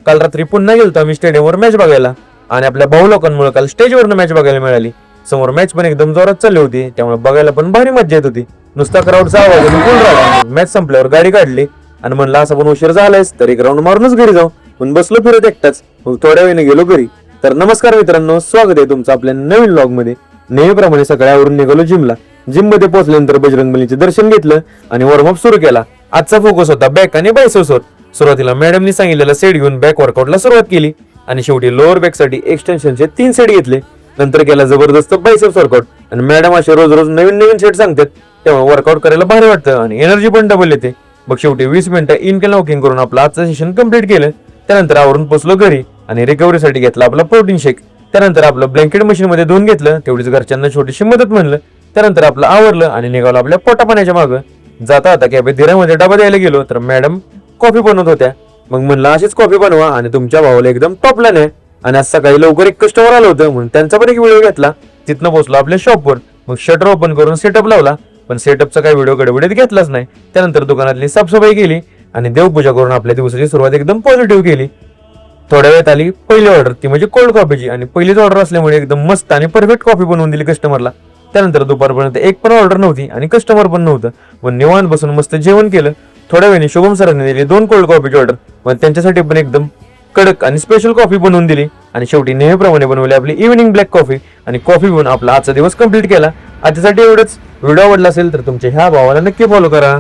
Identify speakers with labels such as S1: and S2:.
S1: काल रात्री पुन्हा गेलतो आम्ही स्टेडियमवर मॅच बघायला आणि आपल्या भाऊ लोकांमुळे काल स्टेजवरनं मॅच बघायला मिळाली. समोर मॅच पण एकदम जोरात चालली होती, त्यामुळे बघायला पण भारी मजा येत होती. नुसता क्राऊडचा आवाज आणि फुल राहिला. मॅच संपल्यावर गाडी काढली आणि म्हणलं असं पण उशीर झालायस तर एक राऊंड मारूनच घरी जाऊ. पण बसलो फिरत एकटाच, मग थोड्या वेळाने गेलो घरी. तर नमस्कार मित्रांनो, स्वागत आहे तुमचं आपल्या नवीन व्लॉग मध्ये. नेहमीप्रमाणे सकाळी निघालो जिमला. जिम मध्ये पोहोचल्यानंतर बजरंगबलीचे दर्शन घेतलं आणि वॉर्मअप सुरू केला. आजचा फोकस होता बॅक आणि बायसेप्सवर. सुरुवातीला मॅडमनी सांगितलेला सेट घेऊन बॅक वर्कआउटला सुरुवात केली आणि शेवटी लोअर बॅक साठी एक्सटेन्शनचे 3 सेट घेतले. नंतर केला जबरदस्त बायसेप्स वर्कआउट. आणि मॅडम असे रोज रोज नवीन नवीन सेट सांगतात, तेव्हा वर्कआउट करायला भारी वाटतं आणि एनर्जी पण डबल येते. मग शेवटी 20 मिनिटं इनकेल वॉकिंग करून आपलं आजचं सेशन कंप्लीट केलं. त्यानंतर आवरून पोचलो घरी आणि रिकव्हरीसाठी घेतला आपला प्रोटीन शेक. त्यानंतर आपलं ब्लँकेट मशीन मध्ये धुवून घेतलं, तेवढीच घरच्यांना छोटीशी मदत म्हणलं. त्यानंतर आपलं आवरलं आणि निघालो आपल्या पोटापाण्याच्या मागं. जाता आता कॅफे धीरामध्ये डबा द्यायला गेलो तर मॅडम कॉफी बनवत होत्या. मग म्हणलं अशीच कॉफी बनवा आणि तुमच्या भावाला एकदम टॉपला नाही. आणि आज सकाळी लवकर एक कस्टमर आलं होतं म्हणून त्यांचा पण एक व्हिडिओ घेतला. तिथनं पोहोचलो आपल्या शॉपवर. मग शटर ओपन करून सेटअप लावला, पण सेटअपचा काही व्हिडिओ गडबडीत घेतलाच नाही. त्यानंतर दुकानातली साफसफाई केली आणि देवपूजा करून आपल्या दिवसाची सुरुवात एकदम पॉझिटिव्ह केली. थोड्या वेळात आली पहिली ऑर्डर, ती म्हणजे कोल्ड कॉफीची. आणि पहिलीच ऑर्डर असल्यामुळे एकदम मस्त आणि परफेक्ट कॉफी बनवून दिली कस्टमरला. त्यानंतर दुपारपर्यंत एक पण ऑर्डर नव्हती आणि कस्टमर पण नव्हतं. मग निवांत बसून मस्त जेवण केलं. थोड्या वेळाने शुभम सरांनी दिली 2 कोल्ड कॉफीची ऑर्डर. मग त्यांच्यासाठी पण एकदम कडक आणि स्पेशल कॉफी बनवून दिली. आणि शेवटी नेहमीप्रमाणे बनवली आपली इव्हिनिंग ब्लॅक कॉफी आणि कॉफी पिऊन आपला आजचा दिवस कंप्लीट केला. आजच्यासाठी एवढंच. व्हिडिओ आवडला असेल तर तुमच्या ह्या भावाला नक्की फॉलो करा.